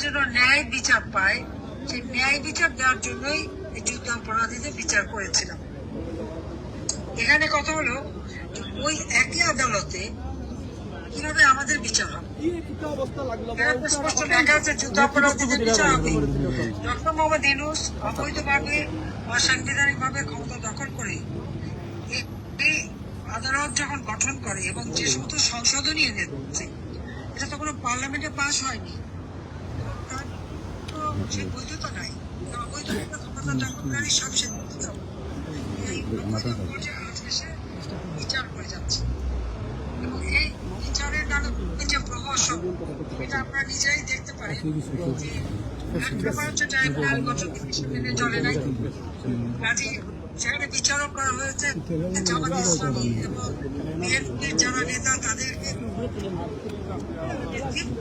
যেন ন্যায় বিচার পায়, সেই ন্যায় বিচার দেওয়ার জন্যই এই যুদ্ধ অপরাধীদের বিচার করেছিলাম। এখানে কথা হলো ওই একই আদালতে কিভাবে আমাদের বিচার হবে। স্পষ্ট দেখা যাচ্ছে যুদ্ধ অপরাধীদের বিচার হবে। ডক্টর মোহাম্মদ ইউনূস অবৈধভাবে অসাংবিধানিক ভাবে ক্ষমতা দখল করে এই আদালত যখন গঠন করে এবং যে সমস্ত সংশোধনী এনেছে, এটা তো কোনো পার্লামেন্টে পাস হয়নি, তার সে বৈধতা নাই। অবৈধ ক্ষমতা দখলকারী সব সে এই আজকে সে বিচার করে যাচ্ছে এবং এই বিচারের নামে যে প্রহসন, এটা আপনারা নিজেরাই দেখতে পারেন যে ব্যাপার হচ্ছে ট্রাইব্যুনাল গঠন মেনে চলে নাই। কাজে সেখানে বিচারক করা হয়েছে জামাত ইসলামী এবং বিএনপির যারা নেতা তাদেরকে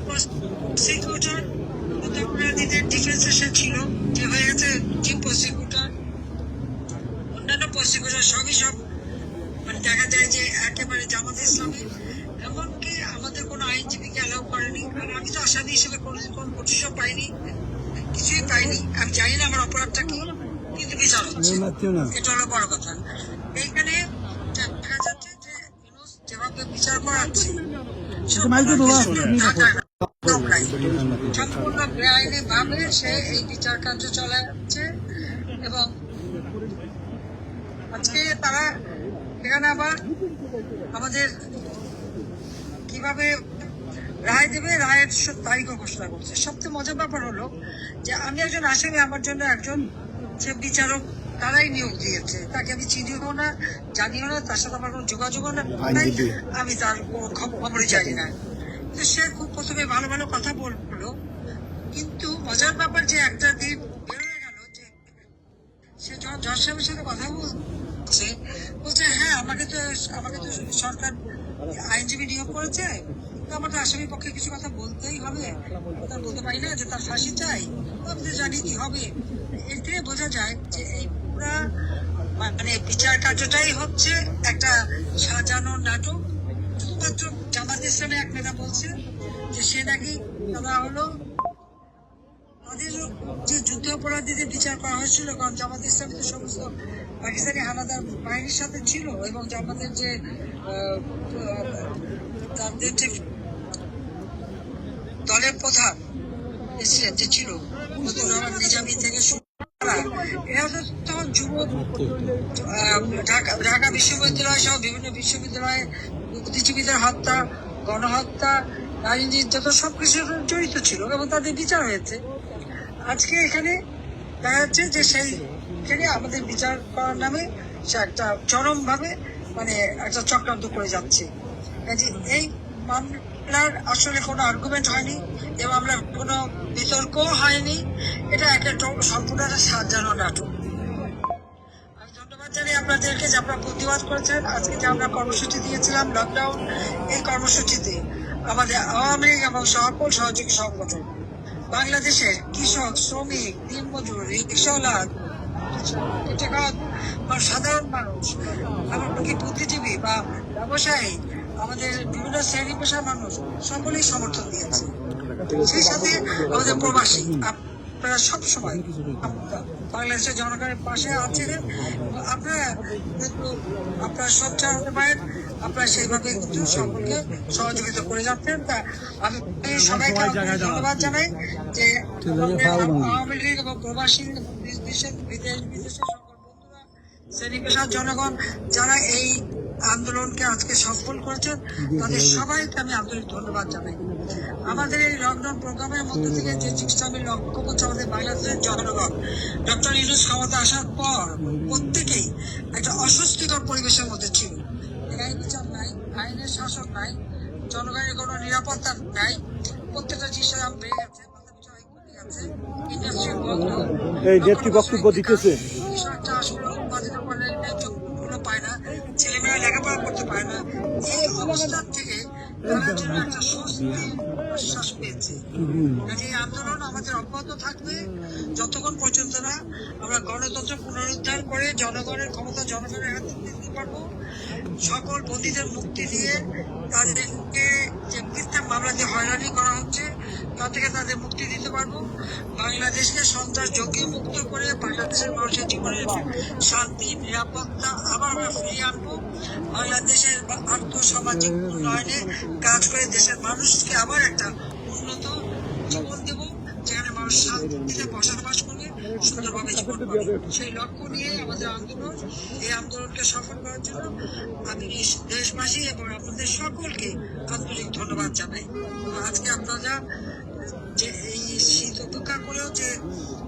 প্রসিকিউটর অপরাধীদের ডিফেন্সে সে ছিল, যে হয়ে গেছে চিফ প্রসিকিউটর। অন্যান্য প্রসিকিউটর সবই সব মানে দেখা যায় যে একেবারে জামাত ইসলামী। এমনকি আমাদের কোনো আইনজীবীকে অ্যালাউ করেনি, কারণ আমি তো আসামি হিসেবে কোনো নোটিশও পাইনি, কিছুই পাইনি। আমি জানি না আমার অপরাধটা কি, কিন্তু বিচার হচ্ছে, এটা হলো বড় কথা। এইখানে দেখা যাচ্ছে যে ইউনূস যেভাবে বিচার করাচ্ছে সম্পূর্ণ বেআইনি ভাবে সে এই বিচার কার্য চালাচ্ছে। এবং আজকে তারা এখানে আবার আমাদের কিভাবে রায় দেবে, রায়ের তারিখও ঘোষণা করছে। সবচেয়ে মজার ব্যাপার হলো যে আমি একজন আসামি, আমার জন্য একজন সে বিচারক তারাই নিয়োগ দিয়েছে, তাকে আমি চিনিও না, জানিও না, তার সাথে আমার কোনো যোগাযোগও না, আমি তার খবরই জানি না। কিন্তু সে খুব প্রথমে ভালো ভালো কথা বললো, কিন্তু মজার ব্যাপার যে একটা দিন বেরোয় গেল যে সে যখন জজ সাহেবের সাথে কথা বলছে হ্যাঁ আমাকে তো সরকার আইনজীবী নিয়োগ করেছে, আমার তো আসামির পক্ষে কিছু কথা বলতেই হবে, কথা বলতে পারি না যে তার ফাঁসি চাই, আমি তো জানি কি হবে। এর থেকে বোঝা যায় যে এই পুরা মানে বিচার কার্যটাই হচ্ছে একটা সাজানো নাটক। শুধুমাত্র জামাত ইসলামে এক নেতা বলছে যে সে নাকি তারা হলো তাদের যে যুদ্ধ অপরাধীদের বিচার করা হয়েছিল, কারণ জামাত ইসলামী তো সমস্ত পাকিস্তানি হানাদার বাহিনীর সাথে ছিল এবং জামাতের যে তাদের যে দলের প্রধান প্রেসিডেন্ট যে ছিল নিজামী থেকে এরা তো তখন যুবক ঢাকা বিশ্ববিদ্যালয় সহ বিভিন্ন বিশ্ববিদ্যালয়ে বুদ্ধিজীবীদের হত্যা, গণহত্যা, নারী নির্যাতন সবকিছু জড়িত ছিল এবং তাদের বিচার হয়েছে। আজকে এখানে দেখা যাচ্ছে যে সেইখানে আমাদের বিচার করার নামে সে একটা চরমভাবে মানে একটা চক্রান্ত করে যাচ্ছে। এই মামলার আসলে কোনো আর্গুমেন্ট হয়নি, এই মামলার কোনো বিতর্কও হয়নি, এটা একটা সম্পূর্ণ একটা সাজানো নাটক। আমি ধন্যবাদ জানাই আপনাদেরকে যে আপনারা প্রতিবাদ করেছেন। আজকে যে আমরা কর্মসূচি দিয়েছিলাম লকডাউন, এই কর্মসূচিতে আমাদের আওয়ামী লীগ এবং সকল সহযোগী সংগঠন, বাংলাদেশের কৃষক, শ্রমিক, দিনমজুর, রিক্সাওয়ালা, সাধারণ মানুষ, এমনকি বুদ্ধিজীবী বা ব্যবসায়ী, আমাদের বিভিন্ন শ্রেণী পেশার মানুষ সকলেই সমর্থন দিয়েছে। সেই সাথে আমাদের প্রবাসী আপনারা সবসময় বাংলাদেশের জনগণের পাশে আছেন। আপনারা কিন্তু আপনারা সোচ্চার হতে পারেন, আপনারা সেইভাবে কিন্তু সকলকে সহযোগিতা করে যাচ্ছেন। তা আমি সবাইকে ধন্যবাদ জানাই যে আওয়ামী লীগ এবং প্রবাসী দেশের বিদেশের সকল বন্ধুরা, শ্রেণী পেশার জনগণ যারা এই আন্দোলনকে আজকে সফল করেছেন, তাদের সবাইকে আমি আন্তরিক ধন্যবাদ জানাই। আমাদের এই লকডাউন প্রোগ্রামের মধ্যে থেকে যে জিনিসটা আমি লক্ষ্য করছি, আমাদের বাংলাদেশের জনগণ ডক্টর ইউনূস ক্ষমতা আসার পর প্রত্যেকেই একটা অস্বস্তিকর পরিবেশের মধ্যে ছিল। ন্যায় বিচার নাই, আইনের শাসন নাই, জনগণের কোনো নিরাপত্তা নাই, প্রত্যেকটা জিনিসের দাম বেড়ে গেছে, মাথা পিছু কমে গেছে, ইন্ডাস্ট্রি বন্ধ, বক্তব্য দিতেছে কৃষকটা আসলে উৎপাদিত করলে যোগ্যগুলো পায় না, ছেলেমেয়েরা লেখাপড়া করতে পারে না। এই অবস্থার থেকে তারা যেন একটা শ্বাস পেয়েছে। এই আন্দোলন আমাদের অব্যাহত থাকবে যতক্ষণ পর্যন্ত না আমরা গণতন্ত্র পুনরুদ্ধার করে জনগণের ক্ষমতা জনগণের হাতে দিতে পারবো। সকল বন্দীদের মুক্তি দিয়ে তাদেরকে যে মিথ্যা মামলা দিয়ে হয়রানি করা হচ্ছে তা থেকে তাদের মুক্তি দিতে পারবো। বাংলাদেশকে সন্ত্রাস ঝুঁকি মুক্ত করে বাংলাদেশের মানুষের জীবনের শান্তি নিরাপত্তা আবার আমরা ফিরিয়ে আনবো। বাংলাদেশের আর্থসামাজিক উন্নয়নে কাজ করে দেশের মানুষকে আবার একটা উন্নত জীবন দেব, যেখানে মানুষ শান্তিতে বসবাস করবে, সুন্দরভাবে জীবন পাবে। সেই লক্ষ্য নিয়ে আমাদের আন্দোলন। এই আন্দোলনকে সফল করার জন্য আমি দেশবাসী এবং আপনাদের সকলকে আন্তরিক ধন্যবাদ জানাই। আজকে আপনারা যে এই শীত উপেক্ষা করেও যে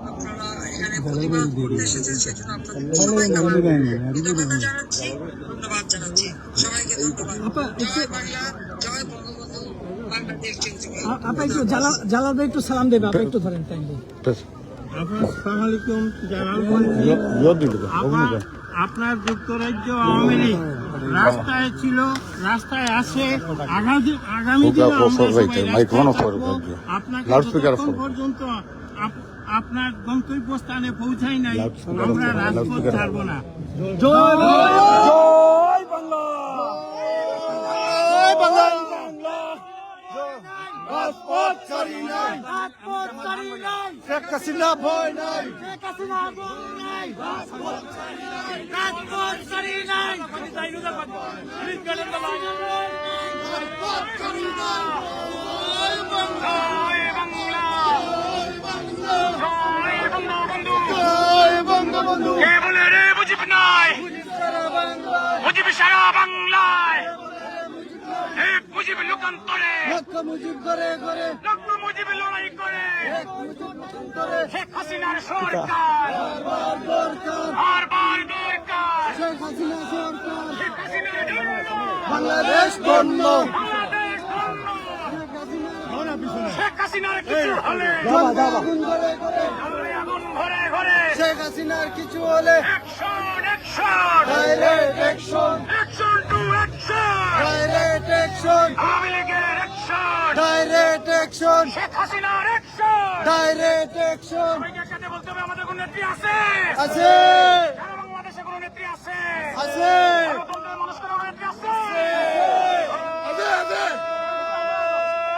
আপনারা এখানে প্রতিবাদ করতে এসেছেন, সেজন্য আপনাদের সবাইকে আমার কৃতজ্ঞতা জানাচ্ছি, ধন্যবাদ জানাচ্ছি। সবাইকে ধন্যবাদ। জয় বাংলা, জয় বঙ্গবন্ধু, বাংলাদেশ চিরজীবী। আপা একটু জালাল ভাই একটু সালাম দেবে, আপনি একটু ধরেন টাইম। আসসালামু আলাইকুম জালাল বলছি। আপনার যুক্তরাজ্য আওয়ামী লীগ রাস্তায় ছিল, রাস্তায় আছে, আগামী দিনে আমরা সবাই রাস্তায় থাকবো। আপনাকে যতক্ষণ পর্যন্ত আপনার গন্তব্যস্থানে পৌঁছাই নাই, আমরা রাজপথ ছাড়বো না। জয় বাংলা, জয় বাংলা, রাজপথ ছাড়ি নাই, শেখ হাসিনা ভয় নাই, কে বলে রে মুজিব নাই, মুজিব সারা বাংলায়, এক মুজিব লোকান্তরে, মুজিব করে করে, লক্ষ মুজিব লড়াই করে, শেখ হাসিনার সরকার বারবার দরকার, শেখ হাসিনা সরকার, শেখ হাসিনার জন্য বাংলাদেশ বন্ধ, বাংলাদেশ ধন্য। শেখ হাসিনার কিছু হলে আগুন করে করে, জ্বলে আগুন ঘরে ঘরে, শেখ হাসিনার কিছু হলে action action direct action, action to action, direct action, Awami লীগের অ্যাকশন, ডাইরেক্ট অ্যাকশন, শেখ হাসিনার অ্যাকশন। Direct action. সবাইকে একসাথে বলতে হবে, আমাদের কোন নেত্রী আছে? আছে সারা বাংলাদেশে কোন নেত্রী আছে? আছে গণতন্ত্রের মানুষ কোন নেত্রী আছে? আছে আছে,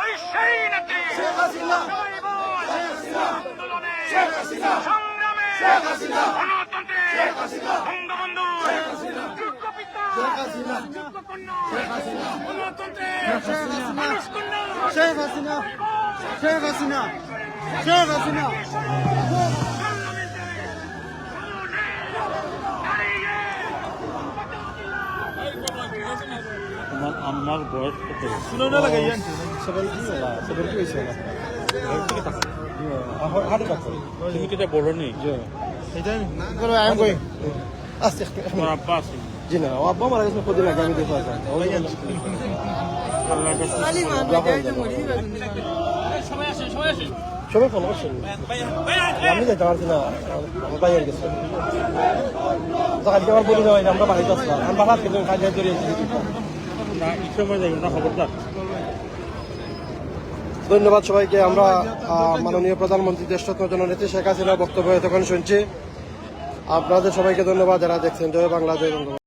এই সেই নেত্রী শেখ হাসিনা, সবাই বল। শেখ হাসিনা, আন্দোলনে, শেখ হাসিনা, সংগ্রামে, শেখ হাসিনা, গণতন্ত্রে, শেখ হাসিনা, বঙ্গবন্ধু, শেখ হাসিনা, যোগ্য পিতা, শেখ হাসিনা, যোগ্য কন্যা, শেখ হাসিনা, গণতন্ত্রে, শেখ হাসিনা, মানুষ কন্যা, শেখ হাসিনা, শেখ হাসিনা, শেখ হাসিনা, আমার বয়স কত? শুনো না লাগাই জানছি সবাই কি হলো সবাই কি হইছে হাড়ে ডাক্তার তুমি কি এটা বলো নি? এটা করো আই এম গোইং আস্তে আমার আব্বা আছে, জি না আব্বা মারা গেছে কদিন আগে আমি দেখো সবাই ফলো করছেন আমি যাইতে পারছি না আমার বাইরে গেছে কালকে আমার বলি নয় আমরা বাড়িতে আসলাম আমি বাবা কিন্তু কাজে জড়িয়েছি না এই সময় যাই না, খবরদার। ধন্যবাদ সবাইকে। আমরা মাননীয় প্রধানমন্ত্রী দেশরত্ন জননেত্রী শেখ হাসিনার বক্তব্য এতক্ষণ শুনছি। আপনাদের সবাইকে ধন্যবাদ যারা দেখছেন। জয় বাংলা, জয় বঙ্গবন্ধু।